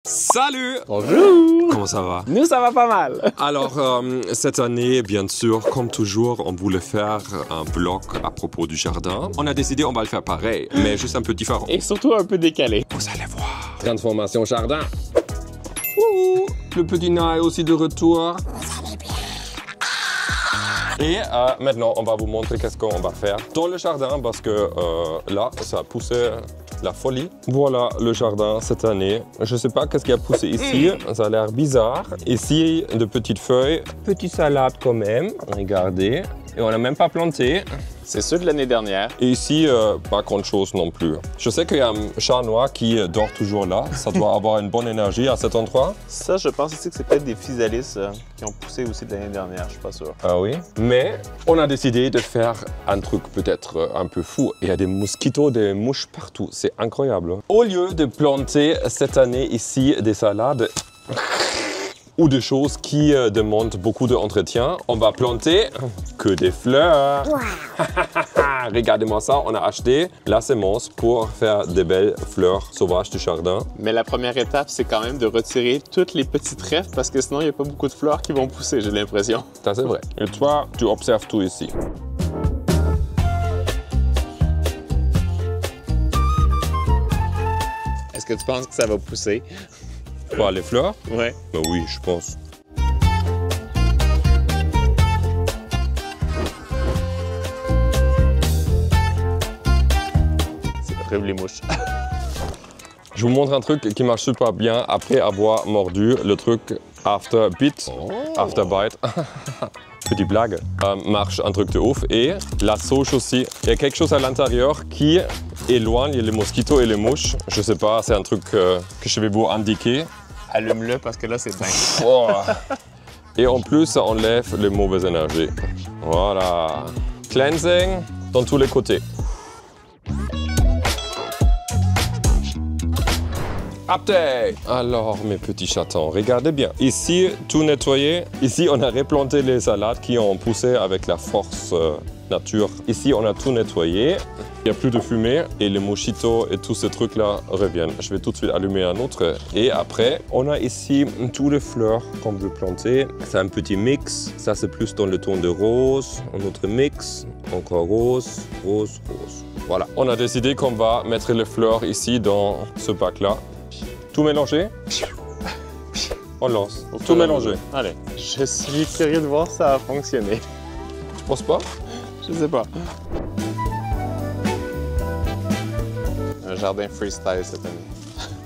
Salut! Bonjour! Comment ça va? Nous, ça va pas mal! Alors, cette année, bien sûr, comme toujours, on voulait faire un vlog à propos du jardin. On a décidé, on va le faire pareil, mais juste un peu différent. Et surtout un peu décalé. Vous allez voir. Transformation jardin. Ouh, le petit nain est aussi de retour. Et maintenant, on va vous montrer qu'est-ce qu'on va faire dans le jardin parce que là, ça a poussé la folie. Voilà le jardin cette année. Je sais pas qu'est-ce qui a poussé ici. Ça a l'air bizarre. Ici, de petites feuilles. Petite salade quand même. Regardez. Et on n'a même pas planté. C'est ceux de l'année dernière. Et ici, pas grand chose non plus. Je sais qu'il y a un chat noir qui dort toujours là. Ça doit avoir une bonne énergie à cet endroit. Ça, je pense aussi que c'est peut-être des physalis qui ont poussé aussi de l'année dernière, je suis pas sûr. Ah oui? Mais on a décidé de faire un truc peut-être un peu fou. Il y a des mosquitos, des mouches partout. C'est incroyable. Au lieu de planter cette année ici des salades, ou des choses qui demandent beaucoup d'entretien, on va planter que des fleurs. Wow. Regardez-moi ça, on a acheté la semence pour faire des belles fleurs sauvages du jardin. Mais la première étape, c'est quand même de retirer toutes les petites rêves parce que sinon, il n'y a pas beaucoup de fleurs qui vont pousser, j'ai l'impression. Ça, c'est vrai. Et toi, tu observes tout ici. Est-ce que tu penses que ça va pousser? Quoi, les fleurs? Ouais. Ben oui, je pense. C'est horrible les mouches. Je vous montre un truc qui marche super bien après avoir mordu le truc After Bite, After Bite. Petite blague. Marche un truc de ouf. Et la sauge aussi. Il y a quelque chose à l'intérieur qui éloigne les mosquitos et les mouches. Je sais pas, c'est un truc que je vais vous indiquer. Allume-le parce que là, c'est dingue. Oh. Et en plus, ça enlève les mauvaises énergies. Voilà. Cleansing dans tous les côtés. Update! Alors, mes petits chatons, regardez bien. Ici, tout nettoyé. Ici, on a replanté les salades qui ont poussé avec la force nature. Ici, on a tout nettoyé. Il n'y a plus de fumée et les mosquitos et tous ces trucs-là reviennent. Je vais tout de suite allumer un autre. Et après, on a ici toutes les fleurs qu'on veut planter. C'est un petit mix. Ça, c'est plus dans le ton de rose. Un autre mix. Encore rose, rose, rose. Voilà. On a décidé qu'on va mettre les fleurs ici dans ce bac-là. Tout mélanger. On lance. Tout mélanger. Allez. Je suis curieux de voir si ça a fonctionné. Tu penses pas? Je sais pas. Un jardin freestyle cette année.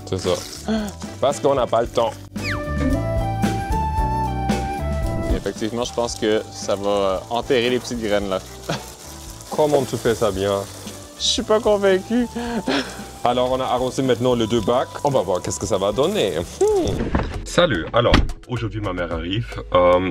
C'est ça. Parce qu'on n'a pas le temps. Effectivement, je pense que ça va enterrer les petites graines là. Comment tu fais ça bien? Je suis pas convaincu. Alors, on a arrosé maintenant les deux bacs. On va voir qu'est-ce que ça va donner. Salut, alors, aujourd'hui ma mère arrive.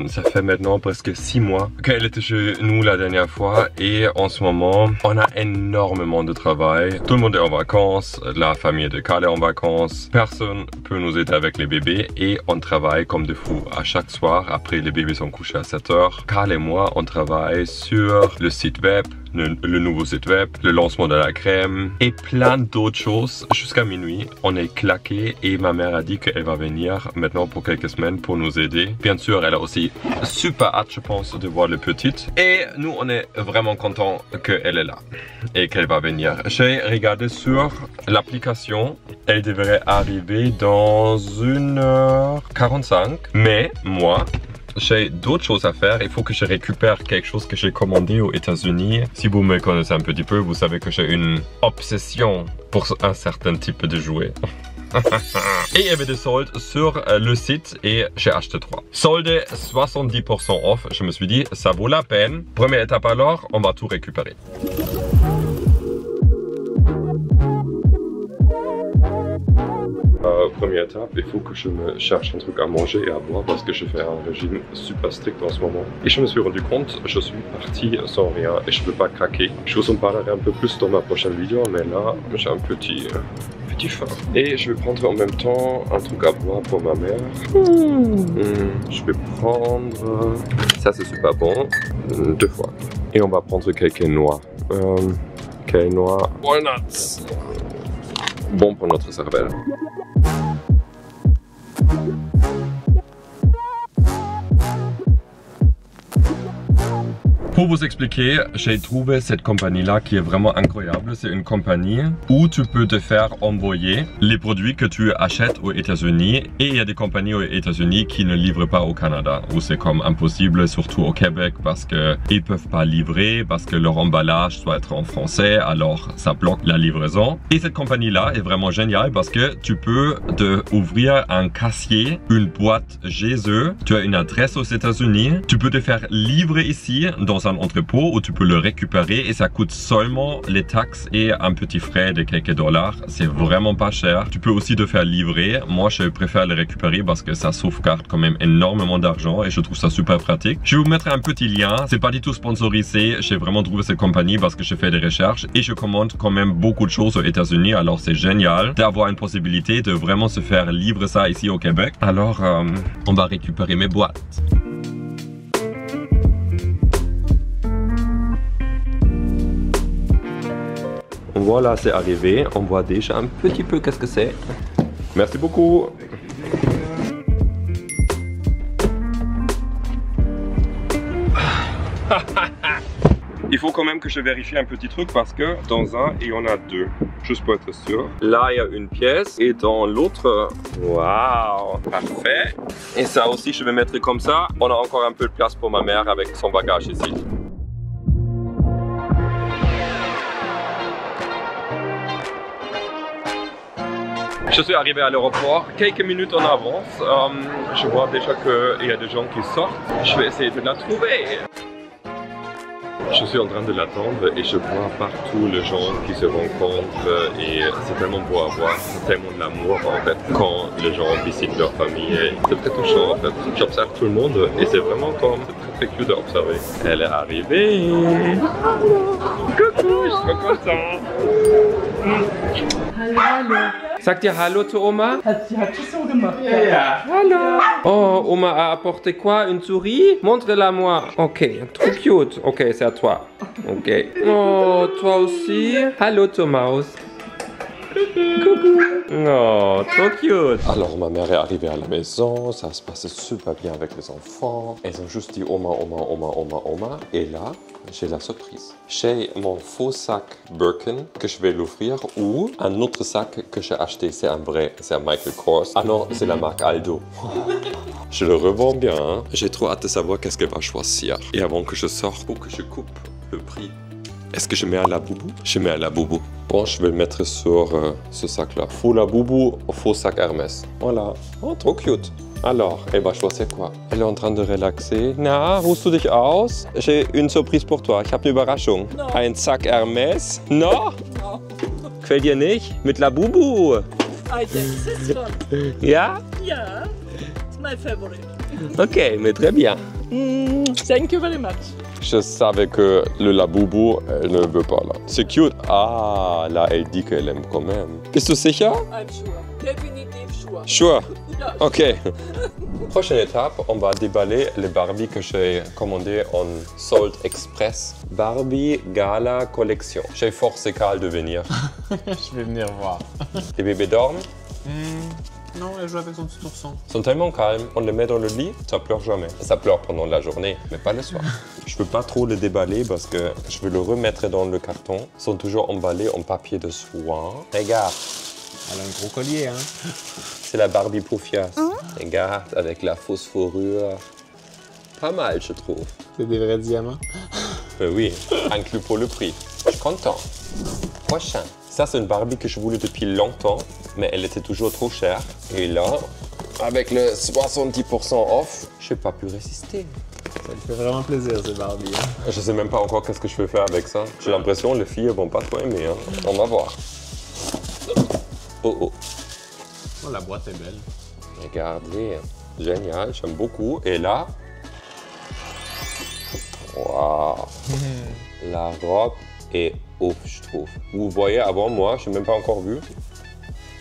Ça fait maintenant presque 6 mois qu'elle était chez nous la dernière fois. Et en ce moment, on a énormément de travail. Tout le monde est en vacances. La famille de Carl est en vacances. Personne peut nous aider avec les bébés. Et on travaille comme des fous. À chaque soir, après les bébés sont couchés à 7 heures, Carl et moi, on travaille sur le site web. Le nouveau site web, le lancement de la crème et plein d'autres choses. Jusqu'à minuit, on est claqué et ma mère a dit qu'elle va venir maintenant pour quelques semaines pour nous aider. Bien sûr, elle a aussi super hâte, je pense, de voir les petites. Et nous, on est vraiment contents qu'elle est là et qu'elle va venir. J'ai regardé sur l'application. Elle devrait arriver dans 1h45. Mais moi, j'ai d'autres choses à faire. Il faut que je récupère quelque chose que j'ai commandé aux États-Unis. Si vous me connaissez un petit peu, vous savez que j'ai une obsession pour un certain type de jouet. Et il y avait des soldes sur le site et j'ai acheté 3. Solde 70% off. Je me suis dit, ça vaut la peine. Première étape alors, on va tout récupérer. Première étape, il faut que je me cherche un truc à manger et à boire parce que je fais un régime super strict en ce moment. Et je me suis rendu compte, je suis parti sans rien et je ne peux pas craquer. Je vous en parlerai un peu plus dans ma prochaine vidéo, mais là, j'ai un petit faim. Et je vais prendre en même temps un truc à boire pour ma mère. Je vais prendre... Ça, c'est super bon. 2 fois. Et on va prendre quelques noix. Quelques noix. Walnuts. Bon pour notre cervelle. Pour vous expliquer, j'ai trouvé cette compagnie-là qui est vraiment incroyable. C'est une compagnie où tu peux te faire envoyer les produits que tu achètes aux États-Unis. Et il y a des compagnies aux États-Unis qui ne livrent pas au Canada, où c'est comme impossible, surtout au Québec, parce qu'ils ne peuvent pas livrer, parce que leur emballage doit être en français, alors ça bloque la livraison. Et cette compagnie-là est vraiment géniale parce que tu peux ouvrir un casier, une boîte chez eux, tu as une adresse aux États-Unis, tu peux te faire livrer ici dans un entrepôt où tu peux le récupérer et ça coûte seulement les taxes et un petit frais de quelques dollars. C'est vraiment pas cher. Tu peux aussi te faire livrer. Moi, je préfère le récupérer parce que ça sauvegarde quand même énormément d'argent et je trouve ça super pratique. Je vais vous mettre un petit lien. C'est pas du tout sponsorisé. J'ai vraiment trouvé cette compagnie parce que je fais des recherches et je commande quand même beaucoup de choses aux États-Unis. Alors c'est génial d'avoir une possibilité de vraiment se faire livrer ça ici au Québec. Alors, on va récupérer mes boîtes. Voilà, c'est arrivé. On voit déjà un petit peu qu'est-ce que c'est. Merci beaucoup. Il faut quand même que je vérifie un petit truc parce que dans un, il y en a deux. Juste pour être sûr. Là, il y a une pièce et dans l'autre, waouh, parfait. Et ça aussi, je vais mettre comme ça. On a encore un peu de place pour ma mère avec son bagage ici. Je suis arrivé à l'aéroport quelques minutes en avance. Je vois déjà qu'il y a des gens qui sortent. Je vais essayer de la trouver. Je suis en train de l'attendre et je vois partout les gens qui se rencontrent et c'est tellement beau à voir, c'est tellement de l'amour en fait quand les gens visitent leur famille. C'est très touchant en fait. J'observe tout le monde et c'est vraiment comme, c'est très cute d'observer. Elle est arrivée. Coucou, je suis trop content. Hallo, hallo. Sagt ihr Hallo zu Oma? Hat sie so gemacht. Ja. Hallo. Oh, Oma a apporté quoi? Une souris? Montre-la-moi. Ok, trop cute. Ok, c'est à toi. Ok. Oh, toi aussi? Hallo zur Maus. Coucou. Oh, trop cute. Alors, ma mère est arrivée à la maison. Ça se passait super bien avec les enfants. Elles ont juste dit Oma, Oma, Oma, Oma, Oma. Et là, j'ai la surprise. J'ai mon faux sac Birkin que je vais l'ouvrir ou un autre sac que j'ai acheté. C'est un vrai, c'est un Michael Kors. Ah non, c'est la marque Aldo. Je le revends bien. Hein? J'ai trop hâte de savoir qu'est-ce qu'elle va choisir. Et avant que je sorte ou que je coupe le prix. Est-ce que je mets à la boubou? Je mets à la boubou. Bon, je vais le mettre sur ce sac-là. Faux la boubou, faux sac Hermès. Voilà. Oh, trop cute. Alors, elle va choisir quoi? Elle est en train de relaxer. Na, ruhst du dich aus? J'ai une surprise pour toi. Ich habe eine Überraschung. No. Ein Sack Hermès? No? No. Gefällt dir nicht? Mit la boubou. I think this one. Ja? Yeah, it's my favorite. Ok, mais très bien. Thank you very much. Je savais que le laboubou, elle ne veut pas là. C'est cute. Ah, là, elle dit qu'elle aime quand même. Bist du sicher? I'm sure. Definitive sure. Sure. Yeah. Ok. Prochaine étape, on va déballer les Barbie que j'ai commandées en Sold Express. Barbie Gala Collection. J'ai forcé Carl de venir. Je vais venir voir. Les bébés dorment. Non, elle joue avec son petit ourson. Ils sont tellement calmes, on les met dans le lit, ça pleure jamais. Ça pleure pendant la journée, mais pas le soir. Je peux pas trop le déballer parce que je veux le remettre dans le carton. Ils sont toujours emballés en papier de soie. Regarde, Elle a un gros collier, hein? c'est la Barbie Poufias. Regarde, avec la fausse fourrure. Pas mal, je trouve. C'est des vrais diamants. Mais oui, inclus pour le prix. Je suis content. Prochain. Ça, c'est une Barbie que je voulais depuis longtemps, mais elle était toujours trop chère. Et là, avec le 70% off, je n'ai pas pu résister. Ça lui fait vraiment plaisir, ces Barbie. Hein? Je sais même pas encore qu'est-ce que je vais faire avec ça. J'ai l'impression que les filles vont pas trop aimer. Hein. On va voir. Oh oh. Oh, la boîte est belle. Regardez. Génial, j'aime beaucoup. Et là... Waouh. La robe est ouf, je trouve. Vous voyez, avant moi, je n'ai même pas encore vu.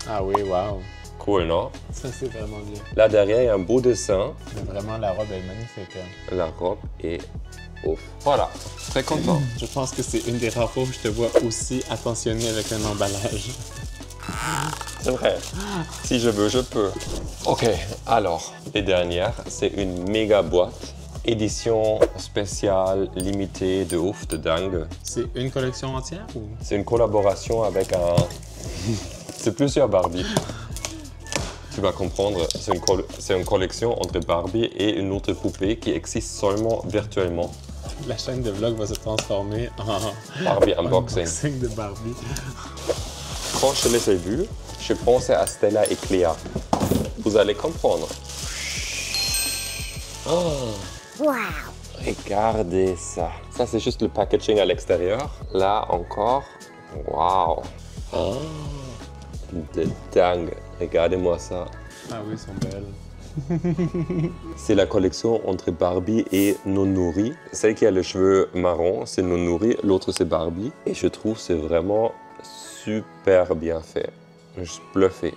Ah oui, wow. Cool, non? Ça, c'est vraiment bien. Là derrière, il y a un beau dessin. Mais vraiment, la robe est magnifique. Hein? La robe est ouf. Voilà, très content. Je pense que c'est une des rares fois où je te vois aussi attentionné avec un emballage. C'est vrai. Si je veux, je peux. Ok, alors, les dernières, c'est une méga boîte édition spéciale, limitée, de ouf, de dingue. C'est une collection entière ou? C'est une collaboration avec un... C'est plusieurs Barbie. Tu vas comprendre, c'est une collection entre Barbie et une autre poupée qui existe seulement virtuellement. La chaîne de vlog va se transformer en Barbie unboxing. unboxing de Barbie. Quand je les ai vus, je pensais à Stella et Cléa. Vous allez comprendre. Oh. Wow. Regardez ça. Ça, c'est juste le packaging à l'extérieur. Là encore. Wow. Oh. De dingue. Regardez-moi ça. Ah oui, elles sont belles. C'est la collection entre Barbie et Nonnouri. Celle qui a les cheveux marrons, c'est Nonnouri. L'autre, c'est Barbie. Et je trouve que c'est vraiment super bien fait. Je suis bluffé.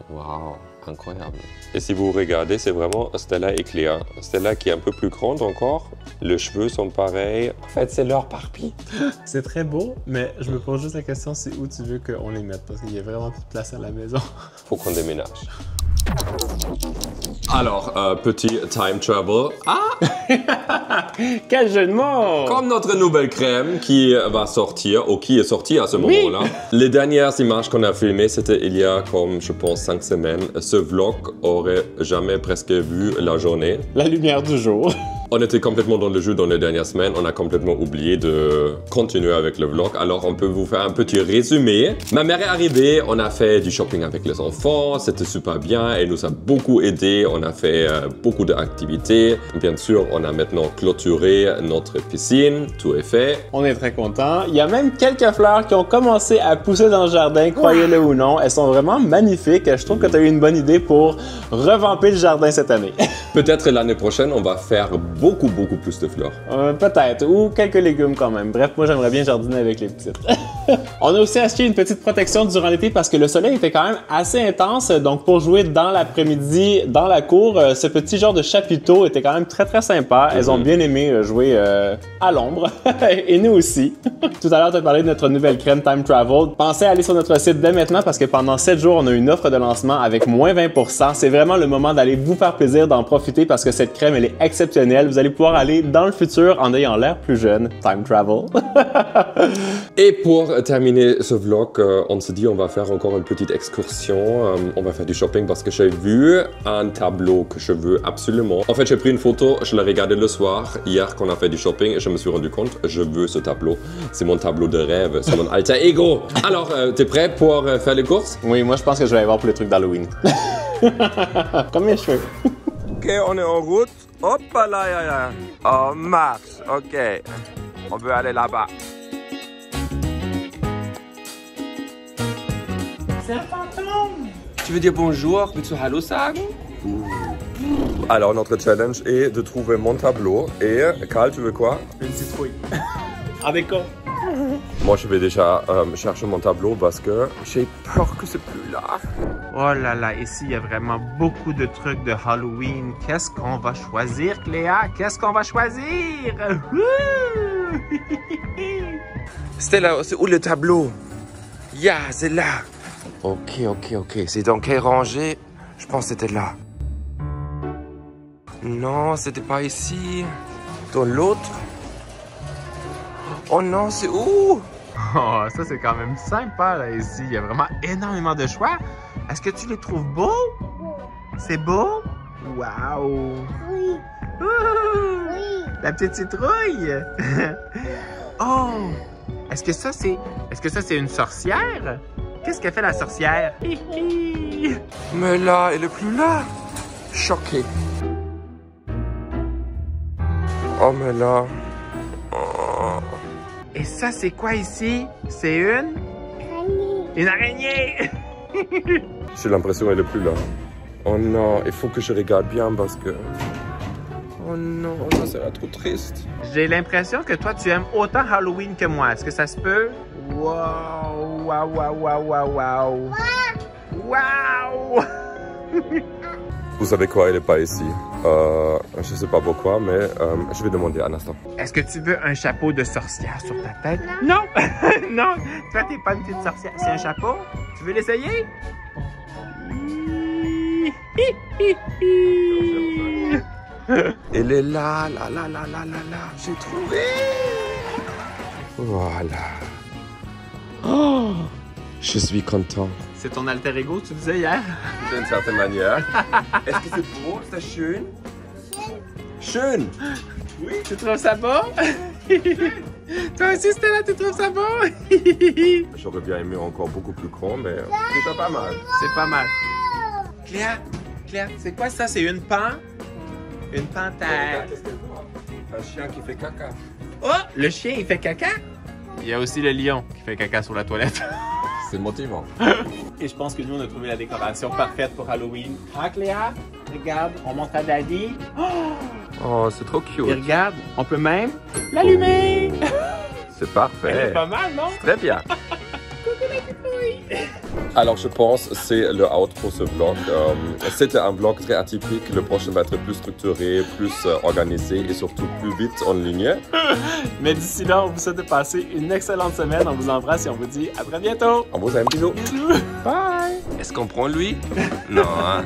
Waouh, incroyable. Et si vous regardez, c'est vraiment Stella et Cléa. Stella qui est un peu plus grande encore. Les cheveux sont pareils. En fait, c'est leur Barbie. C'est très beau, mais je me pose juste la question, c'est où tu veux qu'on les mette? Parce qu'il y a vraiment plus de place à la maison. Faut qu'on déménage. Alors, petit time travel. Ah! Quel jeu de mots! Comme notre nouvelle crème qui va sortir, ou qui est sortie à ce moment-là. Les dernières images qu'on a filmées, c'était il y a comme, je pense, 5 semaines. Ce vlog aurait jamais presque vu la journée. La lumière du jour. On était complètement dans le jeu dans les dernières semaines. On a complètement oublié de continuer avec le vlog. Alors, on peut vous faire un petit résumé. Ma mère est arrivée. On a fait du shopping avec les enfants. C'était super bien. Elle nous a beaucoup aidé. On a fait beaucoup d'activités. Bien sûr, on a maintenant clôturé notre piscine. Tout est fait. On est très contents. Il y a même quelques fleurs qui ont commencé à pousser dans le jardin, croyez-le ou non. Elles sont vraiment magnifiques. Je trouve que tu as eu une bonne idée pour revamper le jardin cette année. Peut-être l'année prochaine, on va faire beaucoup plus de fleurs. Peut-être, ou quelques légumes quand même. Bref, moi j'aimerais bien jardiner avec les petites. On a aussi acheté une petite protection durant l'été parce que le soleil était quand même assez intense. Donc pour jouer dans l'après-midi, dans la cour, ce petit genre de chapiteau était quand même très sympa. Elles ont bien aimé jouer à l'ombre. Et nous aussi. Tout à l'heure, tu as parlé de notre nouvelle crème Time Travel. Pensez à aller sur notre site dès maintenant parce que pendant 7 jours, on a une offre de lancement avec moins 20%. C'est vraiment le moment d'aller vous faire plaisir, d'en profiter parce que cette crème, elle est exceptionnelle. Vous allez pouvoir aller dans le futur en ayant l'air plus jeune. Time Travel. Et pour terminer ce vlog, on se dit on va faire encore une petite excursion. On va faire du shopping parce que j'ai vu un tableau que je veux absolument. En fait, j'ai pris une photo, je l'ai regardé le soir, hier qu'on a fait du shopping, et je me suis rendu compte, je veux ce tableau. C'est mon tableau de rêve, c'est mon alter ego. Alors, t'es prêt pour faire les courses? Oui, moi je pense que je vais aller voir pour les trucs d'Halloween. Comme mes cheveux. Ok, on est en route. Hop là, on marche. Ok, on veut aller là-bas. C'est un fantôme! Tu veux dire bonjour? Willst du Hallo sagen? Alors, notre challenge est de trouver mon tableau. Et, Karl, tu veux quoi? Une citrouille. Avec quoi? Moi, je vais déjà chercher mon tableau parce que j'ai peur que c'est plus là. Oh là là, ici, il y a vraiment beaucoup de trucs de Halloween. Qu'est-ce qu'on va choisir, Cléa? Qu'est-ce qu'on va choisir? Stella, c'est où le tableau? Yeah, c'est là. Ok. C'est dans quelle rangée? Je pense que c'était là. Non, c'était pas ici. Dans l'autre? Oh non, c'est où? Oh, ça c'est quand même sympa là ici. Il y a vraiment énormément de choix. Est-ce que tu les trouves beaux? C'est beau? Waouh! Oui. Oui. La petite citrouille! Oh! Est-ce que ça c'est une sorcière? Qu'est-ce qu'elle fait la sorcière? Mais là, elle est plus là. Choqué. Oh mais là. Oh. Et ça c'est quoi ici? C'est une araignée! J'ai l'impression qu'elle est plus là. Oh non, il faut que je regarde bien parce que... Oh non, ça sera trop triste. J'ai l'impression que toi tu aimes autant Halloween que moi. Est-ce que ça se peut? Wow! Vous savez quoi, elle est pas ici. Je sais pas pourquoi, mais je vais demander un instant. Est-ce que tu veux un chapeau de sorcière sur ta tête? Non! Non! Toi, t'es pas une petite sorcière. C'est un chapeau? Tu veux l'essayer? Elle est là, j'ai trouvé. Voilà. Oh, je suis content. C'est ton alter ego, tu disais hier? D'une certaine manière. Est-ce que c'est beau? C'est schön? Schön. Oui, tu trouves ça bon? Toi aussi, Stella, tu trouves ça bon? J'aurais bien aimé encore beaucoup plus grand, mais c'est déjà pas mal. C'est pas mal. Claire, c'est quoi ça? C'est une pan? Une panthère. Un chien qui fait caca. Oh, le chien, il fait caca? Il y a aussi le lion qui fait caca sur la toilette. C'est motivant. Et je pense que nous, on a trouvé la décoration parfaite pour Halloween. Ah, Cléa? Regarde, on montre à Daddy. Oh, c'est trop cute. Et regarde, on peut même l'allumer. C'est parfait. Elle est pas mal, non? Très bien. Alors je pense que c'est le out pour ce vlog. C'était un vlog très atypique. Le prochain va être plus structuré, plus organisé et surtout plus vite en ligne. Mais d'ici là, on vous souhaite de passer une excellente semaine. On vous embrasse et on vous dit à très bientôt. On vous aime, bisous. Bisous. Bye. Est-ce qu'on prend lui? Non. Hein?